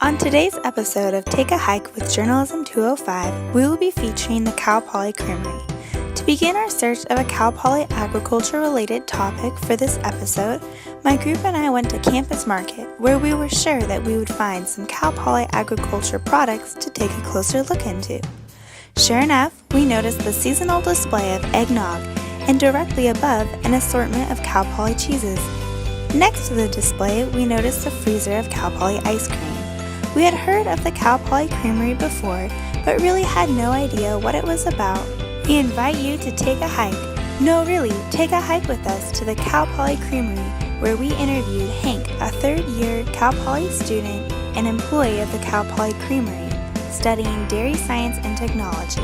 On today's episode of Take a Hike with Journalism 205, we will be featuring the Cal Poly Creamery. To begin our search of a Cal Poly agriculture-related topic for this episode, my group and I went to Campus Market, where we were sure that we would find some Cal Poly agriculture products to take a closer look into. Sure enough, we noticed the seasonal display of eggnog, and directly above, an assortment of Cal Poly cheeses. Next to the display, we noticed a freezer of Cal Poly ice cream. We had heard of the Cal Poly Creamery before, but really had no idea what it was about. We invite you to take a hike. No, really, take a hike with us to the Cal Poly Creamery, where we interviewed Hank, a third-year Cal Poly student and employee of the Cal Poly Creamery, studying dairy science and technology.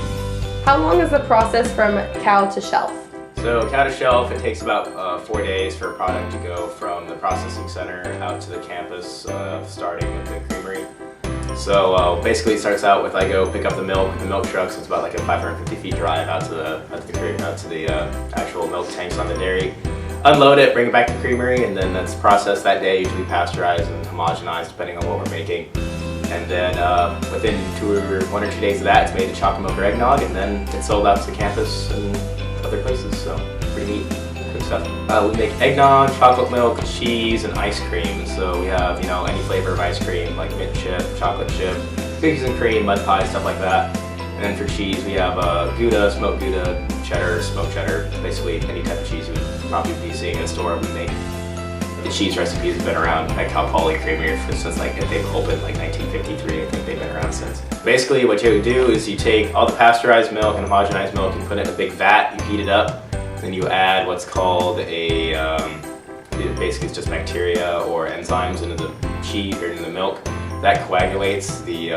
How long is the process from cow to shelf? So cow to shelf, it takes about 4 days for a product to go from the processing center out to the campus, starting with the creamery. So basically it starts out with I go pick up the milk trucks. It's about like a 550 feet drive out to the actual milk tanks on the dairy. Unload it, bring it back to the creamery, and then that's processed that day, usually pasteurized and homogenized depending on what we're making. And then within 1 or 2 days of that, it's made into chocolate milk or eggnog, and then it's sold out to the campus and other places, so pretty neat, good stuff. We make eggnog, chocolate milk, cheese, and ice cream. So we have, any flavor of ice cream, like mint chip, chocolate chip, cookies and cream, mud pie, stuff like that. And then for cheese, we have Gouda, smoked Gouda, cheddar, smoked cheddar, basically any type of cheese you would probably be seeing in a store. We make the cheese recipes have been around at Cal Poly Creamery since they've opened like 1953. I think they've been around since. Basically what you would do is you take all the pasteurized milk and homogenized milk and put it in a big vat, you heat it up, then you add what's called basically it's just bacteria or enzymes into the cheese or into the milk. That coagulates the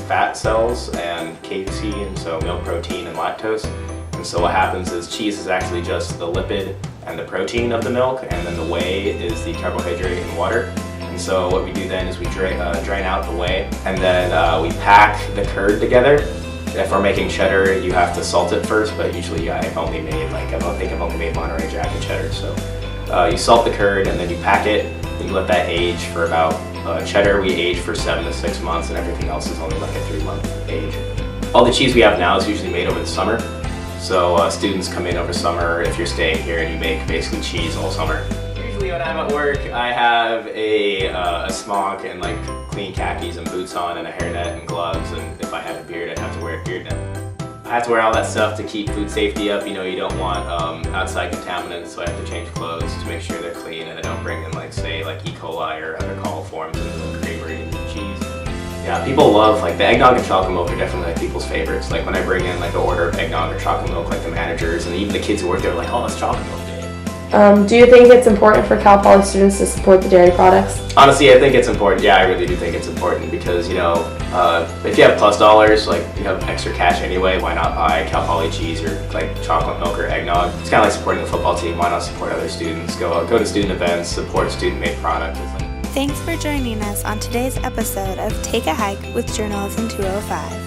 fat cells and casein, so milk protein and lactose. And so what happens is cheese is actually just the lipid and the protein of the milk, and then the whey is the carbohydrate and water. And so what we do then is we drain out the whey, and then we pack the curd together. If we're making cheddar, you have to salt it first, but usually I think I've only made Monterey Jack and cheddar. So you salt the curd, and then you pack it, and you let that age for about, cheddar we age for 7 to 6 months, and everything else is only like a 3-month age. All the cheese we have now is usually made over the summer. So students come in over summer if you're staying here and you make basically cheese all summer. Usually when I'm at work, I have a smock and like clean khakis and boots on and a hairnet and gloves, and if I had a beard, I'd have to wear a beard net. I have to wear all that stuff to keep food safety up. You don't want outside contaminants, so I have to change clothes to make sure they're clean and I don't bring in E. coli or other coliforms into the creamery and cheese. Yeah, people love, the eggnog and chocolate milk are definitely people's favorites. When I bring in an order of eggnog or chocolate milk, the managers and even the kids who work there are like, oh, it's chocolate milk day. Do you think it's important for Cal Poly students to support the dairy products? Honestly, I think it's important. Yeah, I really do think it's important because, if you have plus dollars, you have extra cash anyway, why not buy Cal Poly cheese or chocolate milk or eggnog? It's kind of like supporting the football team. Why not support other students? Go to student events, support student-made products. Thanks for joining us on today's episode of Take a Hike with Journalism 205.